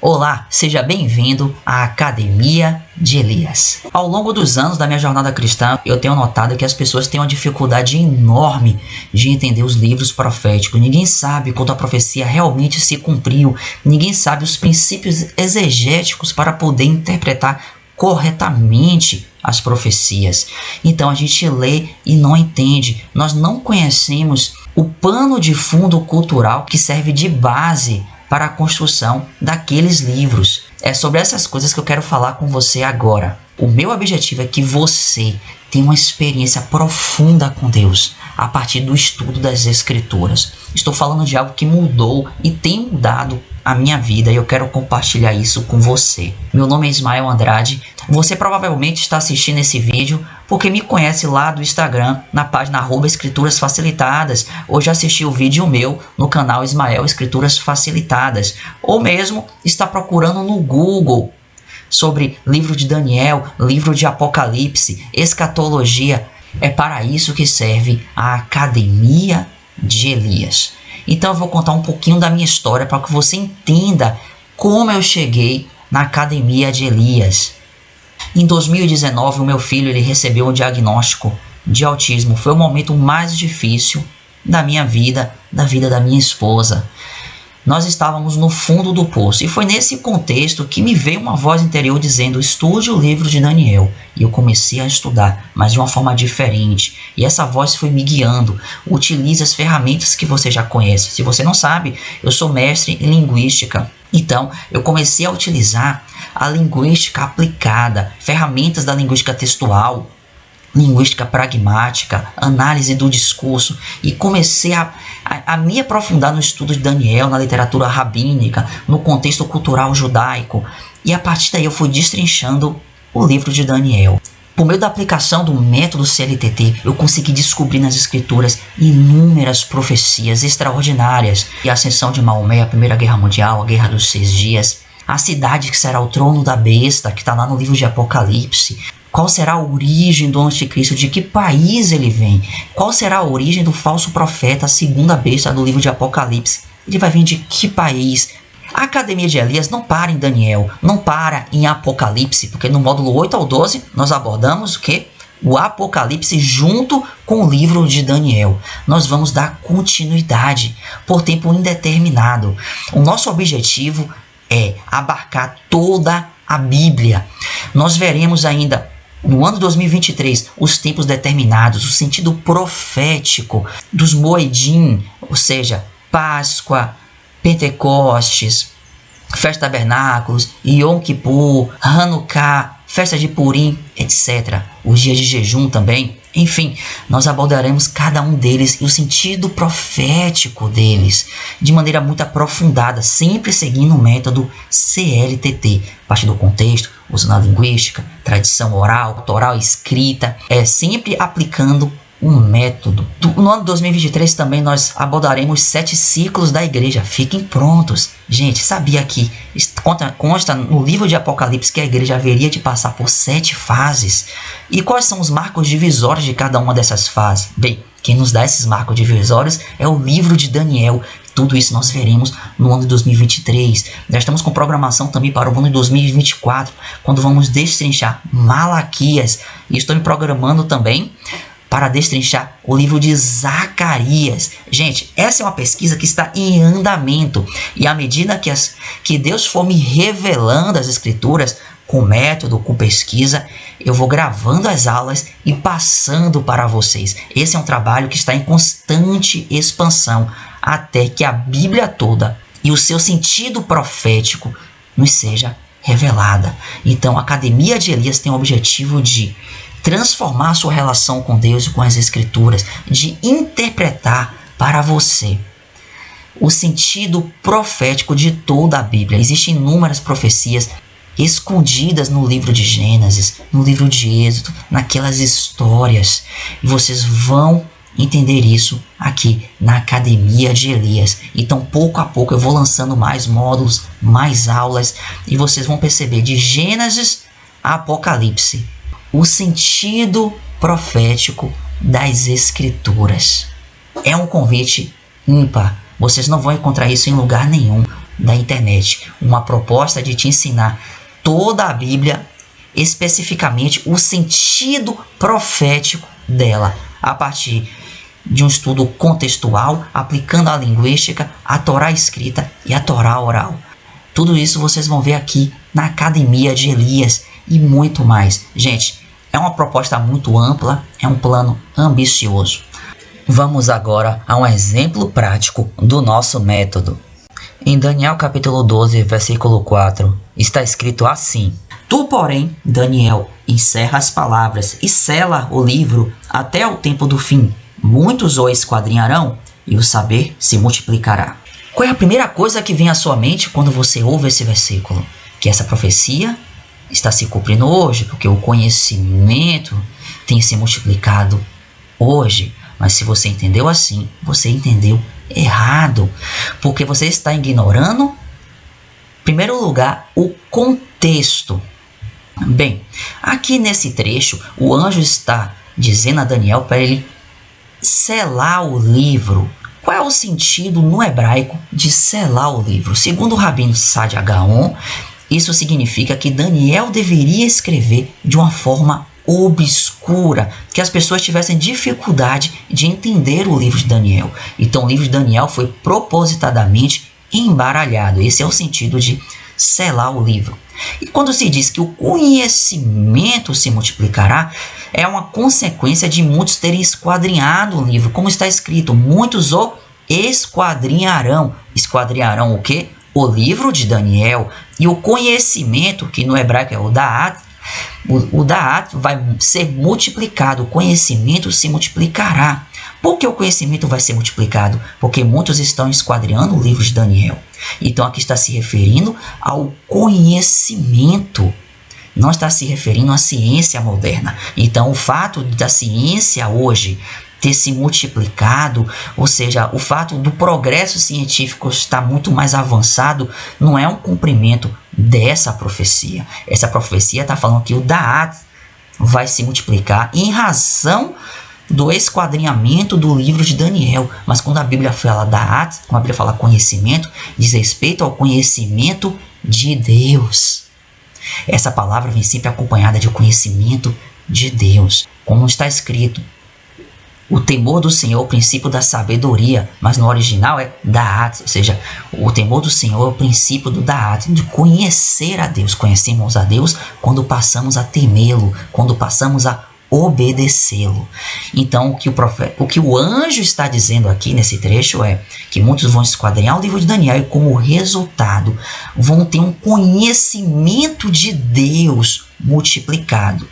Olá, seja bem-vindo à Academia de Elias. Ao longo dos anos da minha jornada cristã, eu tenho notado que as pessoas têm uma dificuldade enorme de entender os livros proféticos. Ninguém sabe quando a profecia realmente se cumpriu. Ninguém sabe os princípios exegéticos para poder interpretar corretamente as profecias. Então a gente lê e não entende. Nós não conhecemos o pano de fundo cultural que serve de base para a construção daqueles livros. É sobre essas coisas que eu quero falar com você agora. O meu objetivo é que você tenha uma experiência profunda com Deus a partir do estudo das Escrituras. Estou falando de algo que mudou e tem mudado a minha vida e eu quero compartilhar isso com você. Meu nome é Ismael Andrade. Você provavelmente está assistindo esse vídeo porque me conhece lá do Instagram, na página @Escrituras Facilitadas, ou já assistiu o vídeo meu no canal Ismael Escrituras Facilitadas, ou mesmo está procurando no Google sobre livro de Daniel, livro de Apocalipse, escatologia. É para isso que serve a Academia de Elias. Então eu vou contar um pouquinho da minha história para que você entenda como eu cheguei na Academia de Elias. Em 2019, o meu filho ele recebeu um diagnóstico de autismo. Foi o momento mais difícil da minha vida, da vida da minha esposa. Nós estávamos no fundo do poço e foi nesse contexto que me veio uma voz interior dizendo: estude o livro de Daniel. E eu comecei a estudar, mas de uma forma diferente. E essa voz foi me guiando. Utilize as ferramentas que você já conhece. Se você não sabe, eu sou mestre em linguística. Então, eu comecei a utilizar a linguística aplicada, ferramentas da linguística textual, linguística pragmática, análise do discurso, e comecei a me aprofundar no estudo de Daniel, na literatura rabínica, no contexto cultural judaico, e a partir daí eu fui destrinchando o livro de Daniel. Por meio da aplicação do método CLTT, eu consegui descobrir nas escrituras inúmeras profecias extraordinárias, e a ascensão de Maomé, a Primeira Guerra Mundial, a Guerra dos 6 Dias, a cidade que será o trono da besta, que está lá no livro de Apocalipse. Qual será a origem do anticristo? De que país ele vem? Qual será a origem do falso profeta, a segunda besta do livro de Apocalipse? Ele vai vir de que país? A Academia de Elias não para em Daniel, não para em Apocalipse, porque no módulo 8 ao 12 nós abordamos o quê? O Apocalipse junto com o livro de Daniel. Nós vamos dar continuidade por tempo indeterminado. O nosso objetivo é abarcar toda a Bíblia. Nós veremos ainda no ano 2023, os tempos determinados, o sentido profético dos Moedim, ou seja, Páscoa, Pentecostes, Festa Tabernáculos, Yom Kippur, Hanukkah, Festa de Purim, etc. Os dias de jejum também. Enfim, nós abordaremos cada um deles e o sentido profético deles de maneira muito aprofundada, sempre seguindo o método CLTT, a partir do contexto, usando a linguística, tradição oral, escrita, sempre aplicando um método. No ano 2023 também nós abordaremos 7 ciclos da igreja. Fiquem prontos. Gente, sabia que consta no livro de Apocalipse que a igreja haveria de passar por 7 fases? E quais são os marcos divisórios de cada uma dessas fases? Bem, quem nos dá esses marcos divisórios é o livro de Daniel. Tudo isso nós veremos no ano de 2023. Já estamos com programação também para o ano de 2024, quando vamos destrinchar Malaquias. E estou me programando também para destrinchar o livro de Zacarias. Gente, essa é uma pesquisa que está em andamento. E à medida que Deus for me revelando as escrituras, com método, com pesquisa, eu vou gravando as aulas e passando para vocês. Esse é um trabalho que está em constante expansão, até que a Bíblia toda e o seu sentido profético nos seja revelada. Então, a Academia de Elias tem o objetivo de transformar a sua relação com Deus e com as Escrituras, de interpretar para você o sentido profético de toda a Bíblia. Existem inúmeras profecias escondidas no livro de Gênesis, no livro de Êxodo, naquelas histórias. E vocês vão entender isso aqui na Academia de Elias. Então, pouco a pouco, eu vou lançando mais módulos, mais aulas, e vocês vão perceber de Gênesis a Apocalipse o sentido profético das Escrituras. É um convite ímpar. Vocês não vão encontrar isso em lugar nenhum. da internet, uma proposta de te ensinar toda a Bíblia, especificamente o sentido profético dela, a partir de um estudo contextual, aplicando a linguística, a Torá escrita e a Torá oral. Tudo isso vocês vão ver aqui na Academia de Elias e muito mais. Gente, é uma proposta muito ampla, é um plano ambicioso. Vamos agora a um exemplo prático do nosso método. Em Daniel capítulo 12, versículo 4, está escrito assim: Tu, porém, Daniel, encerra as palavras e sela o livro até o tempo do fim. Muitos o esquadrinharão e o saber se multiplicará. Qual é a primeira coisa que vem à sua mente quando você ouve esse versículo? Que essa profecia está se cumprindo hoje, porque o conhecimento tem se multiplicado hoje. Mas se você entendeu assim, você entendeu errado, porque você está ignorando, em primeiro lugar, o contexto. Bem, aqui nesse trecho, o anjo está dizendo a Daniel para ele selar o livro. Qual é o sentido no hebraico de selar o livro? Segundo o rabino Saadia Gaon, isso significa que Daniel deveria escrever de uma forma obscura, que as pessoas tivessem dificuldade de entender o livro de Daniel. Então o livro de Daniel foi propositadamente embaralhado. Esse é o sentido de selar o livro. E quando se diz que o conhecimento se multiplicará, é uma consequência de muitos terem esquadrinhado o livro. Como está escrito, muitos o esquadrinharão. Esquadrinharão o quê? O livro de Daniel. E o conhecimento, que no hebraico é o da'at, o da'at vai ser multiplicado, o conhecimento se multiplicará. Por que o conhecimento vai ser multiplicado? Porque muitos estão esquadrinhando o livro de Daniel. Então aqui está se referindo ao conhecimento, não está se referindo à ciência moderna. Então o fato da ciência hoje ter se multiplicado, ou seja, o fato do progresso científico estar muito mais avançado, não é um cumprimento dessa profecia. Essa profecia está falando que o da'at vai se multiplicar em razão do esquadrinhamento do livro de Daniel. Mas quando a Bíblia fala da'at, quando a Bíblia fala conhecimento, diz respeito ao conhecimento de Deus. Essa palavra vem sempre acompanhada de conhecimento de Deus. Como está escrito, o temor do Senhor é o princípio da sabedoria, mas no original é da'at, ou seja, o temor do Senhor é o princípio do da'at, de conhecer a Deus. Conhecemos a Deus quando passamos a temê-lo, quando passamos a obedecê-lo. Então, o que o anjo está dizendo aqui nesse trecho é que muitos vão esquadrinhar o livro de Daniel e, como resultado, vão ter um conhecimento de Deus multiplicado.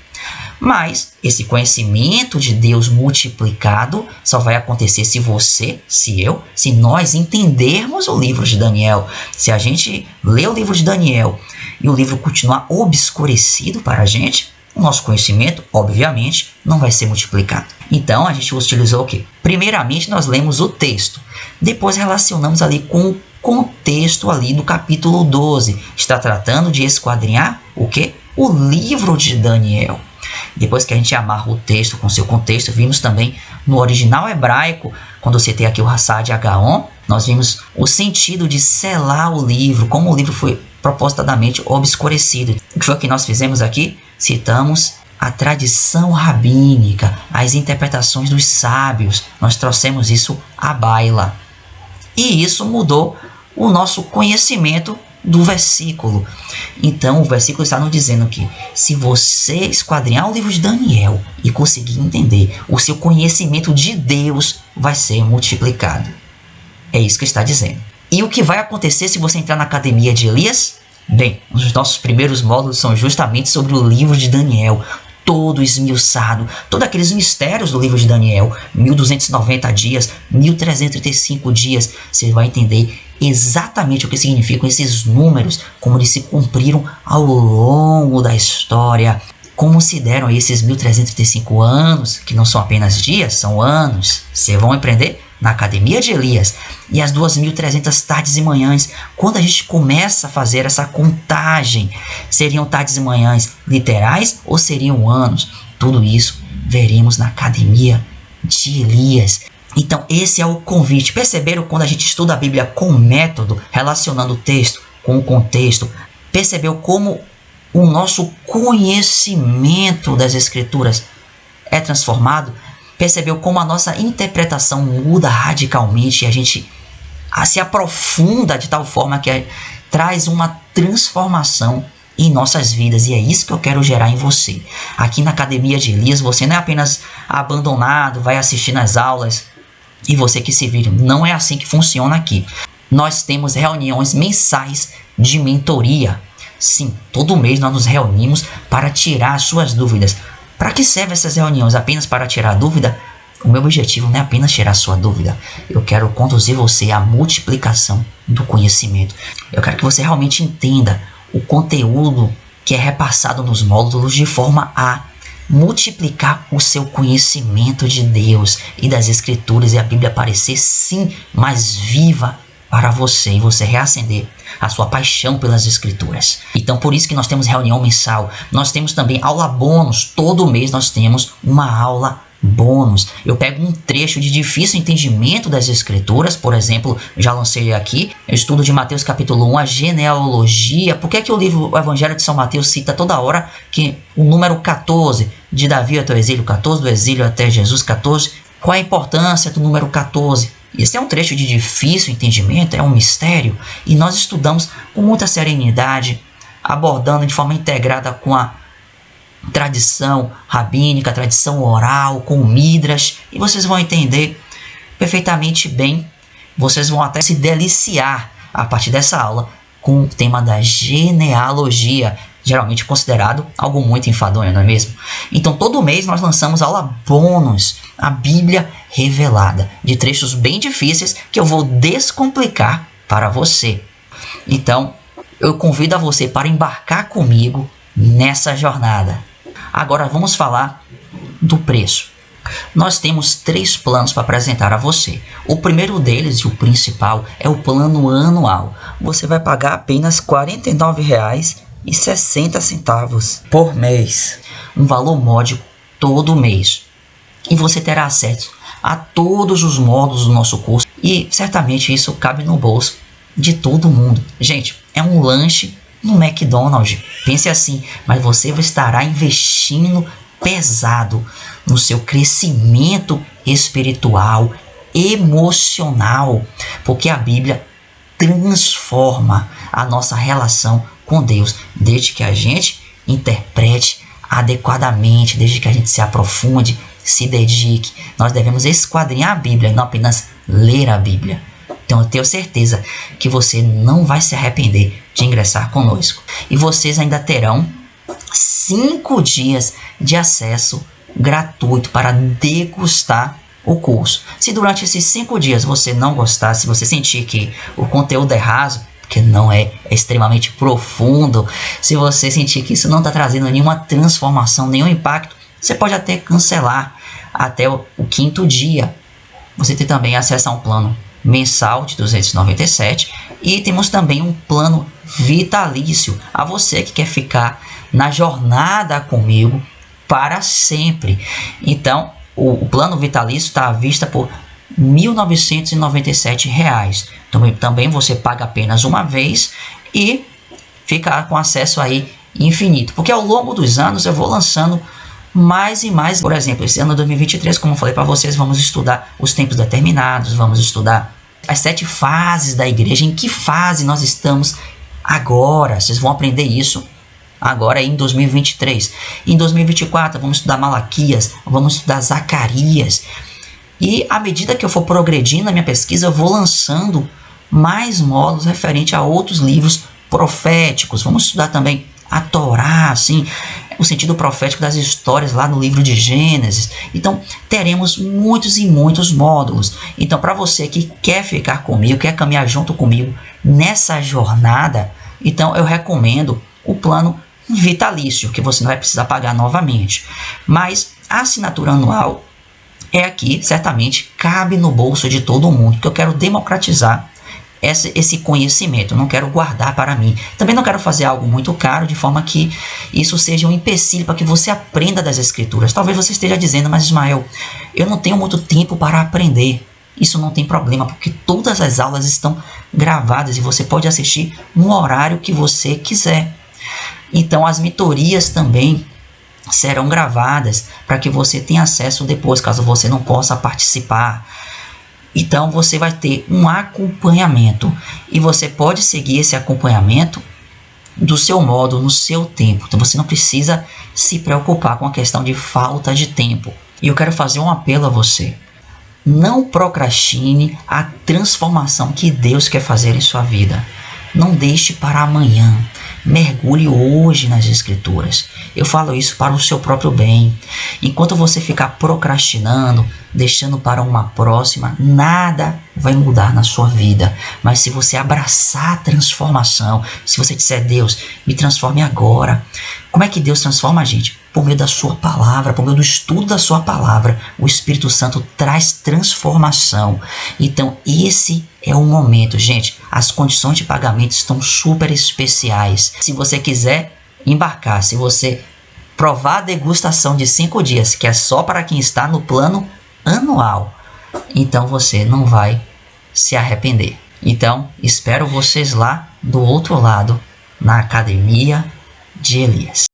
Mas esse conhecimento de Deus multiplicado só vai acontecer se você, se nós entendermos o livro de Daniel. Se a gente ler o livro de Daniel e o livro continuar obscurecido para a gente, o nosso conhecimento, obviamente, não vai ser multiplicado. Então, a gente utilizou o quê? Primeiramente, nós lemos o texto. Depois, relacionamos ali com o contexto ali do capítulo 12. Está tratando de esquadrinhar o quê? O livro de Daniel. Depois que a gente amarra o texto com seu contexto, vimos também no original hebraico, quando eu citei aqui o Saadia Gaon, nós vimos o sentido de selar o livro, como o livro foi propositadamente obscurecido. O que foi que nós fizemos aqui? Citamos a tradição rabínica, as interpretações dos sábios. Nós trouxemos isso à baila. E isso mudou o nosso conhecimento do versículo. Então o versículo está nos dizendo que se você esquadrinhar o livro de Daniel e conseguir entender, o seu conhecimento de Deus vai ser multiplicado. É isso que está dizendo. E o que vai acontecer se você entrar na Academia de Elias? Bem, os nossos primeiros módulos são justamente sobre o livro de Daniel, todo esmiuçado, todos aqueles mistérios do livro de Daniel, 1290 dias, 1335 dias, você vai entender exatamente o que significam esses números, como eles se cumpriram ao longo da história, como se deram esses 1335 anos, que não são apenas dias, são anos. Vocês vão aprender na Academia de Elias. E as 2.300 tardes e manhãs, quando a gente começa a fazer essa contagem, seriam tardes e manhãs literais ou seriam anos? Tudo isso veremos na Academia de Elias. Então esse é o convite. Perceberam quando a gente estuda a Bíblia com método, relacionando o texto com o contexto? Percebeu como o nosso conhecimento das Escrituras é transformado? Percebeu como a nossa interpretação muda radicalmente e a gente se aprofunda de tal forma que traz uma transformação em nossas vidas, e é isso que eu quero gerar em você. Aqui na Academia de Elias, você não é apenas abandonado, vai assistir nas aulas e você que se vira. Não é assim que funciona aqui. Nós temos reuniões mensais de mentoria. Sim, todo mês nós nos reunimos para tirar as suas dúvidas. Para que servem essas reuniões? Apenas para tirar dúvida? O meu objetivo não é apenas tirar sua dúvida. Eu quero conduzir você à multiplicação do conhecimento. Eu quero que você realmente entenda o conteúdo que é repassado nos módulos de forma a multiplicar o seu conhecimento de Deus e das Escrituras, e a Bíblia parecer sim mais viva para você, e você reacender a sua paixão pelas Escrituras. Então por isso que nós temos reunião mensal. Nós temos também aula bônus. Todo mês nós temos uma aula bônus. Eu pego um trecho de difícil entendimento das Escrituras, por exemplo, já lancei aqui, eu estudo de Mateus capítulo 1, a genealogia. Por que é que o livro O Evangelho de São Mateus cita toda hora que o número 14, de Davi até o exílio 14, do exílio até Jesus 14, qual é a importância do número 14? Esse é um trecho de difícil entendimento, é um mistério, e nós estudamos com muita serenidade, abordando de forma integrada com a tradição rabínica, tradição oral, com o Midrash, e vocês vão entender perfeitamente bem. Vocês vão até se deliciar a partir dessa aula com o tema da genealogia, geralmente considerado algo muito enfadonho, não é mesmo? Então todo mês nós lançamos aula bônus, a Bíblia revelada, de trechos bem difíceis que eu vou descomplicar para você. Então eu convido a você para embarcar comigo nessa jornada. Agora vamos falar do preço. Nós temos 3 planos para apresentar a você. O primeiro deles, e o principal, é o plano anual. Você vai pagar apenas R$ 49,60 por mês. Um valor módico todo mês. E você terá acesso a todos os módulos do nosso curso. E certamente isso cabe no bolso de todo mundo. Gente, é um lanche no McDonald's. Pense assim, mas você estará investindo pesado no seu crescimento espiritual, emocional, porque a Bíblia transforma a nossa relação com Deus, desde que a gente interprete adequadamente, desde que a gente se aprofunde, se dedique. Nós devemos esquadrinhar a Bíblia, não apenas ler a Bíblia. Então eu tenho certeza que você não vai se arrepender de ingressar conosco. E vocês ainda terão 5 dias de acesso gratuito para degustar o curso. Se durante esses 5 dias você não gostar, se você sentir que o conteúdo é raso, porque não é extremamente profundo, se você sentir que isso não está trazendo nenhuma transformação, nenhum impacto, você pode até cancelar até o 5º dia. Você tem também acesso a um plano mensal de 297 e temos também um plano vitalício a você que quer ficar na jornada comigo para sempre. Então o plano vitalício está à vista por R$ 1.997. Também você paga apenas uma vez e fica com acesso aí infinito, porque ao longo dos anos eu vou lançando mais e mais. Por exemplo, esse ano 2023, como eu falei para vocês, vamos estudar os tempos determinados, vamos estudar as 7 fases da igreja. Em que fase nós estamos agora? Vocês vão aprender isso agora em 2023. Em 2024 vamos estudar Malaquias, vamos estudar Zacarias. E à medida que eu for progredindo na minha pesquisa, eu vou lançando mais módulos referente a outros livros proféticos. Vamos estudar também a Torá, assim, o sentido profético das histórias lá no livro de Gênesis. Então teremos muitos e muitos módulos. Então para você que quer ficar comigo, quer caminhar junto comigo nessa jornada, então eu recomendo o plano vitalício, que você não vai precisar pagar novamente. Mas a assinatura anual é aqui, certamente cabe no bolso de todo mundo, porque eu quero democratizar esse conhecimento, eu não quero guardar para mim. Também não quero fazer algo muito caro, de forma que isso seja um empecilho para que você aprenda das Escrituras. Talvez você esteja dizendo, mas Ismael, eu não tenho muito tempo para aprender. Isso não tem problema, porque todas as aulas estão gravadas e você pode assistir no horário que você quiser. Então as mentorias também serão gravadas para que você tenha acesso depois, caso você não possa participar. Então você vai ter um acompanhamento e você pode seguir esse acompanhamento do seu modo, no seu tempo. Então você não precisa se preocupar com a questão de falta de tempo. E eu quero fazer um apelo a você. Não procrastine a transformação que Deus quer fazer em sua vida. Não deixe para amanhã. Mergulhe hoje nas Escrituras. Eu falo isso para o seu próprio bem. Enquanto você ficar procrastinando, deixando para uma próxima, nada vai mudar na sua vida. Mas se você abraçar a transformação, se você disser, Deus, me transforme agora. Como é que Deus transforma a gente? Por meio da sua palavra, por meio do estudo da sua palavra, o Espírito Santo traz transformação. Então esse é o momento, gente. As condições de pagamento estão super especiais. Se você quiser embarcar, se você provar a degustação de 5 dias, que é só para quem está no plano anual, então você não vai se arrepender. Então espero vocês lá do outro lado, na Academia de Elias.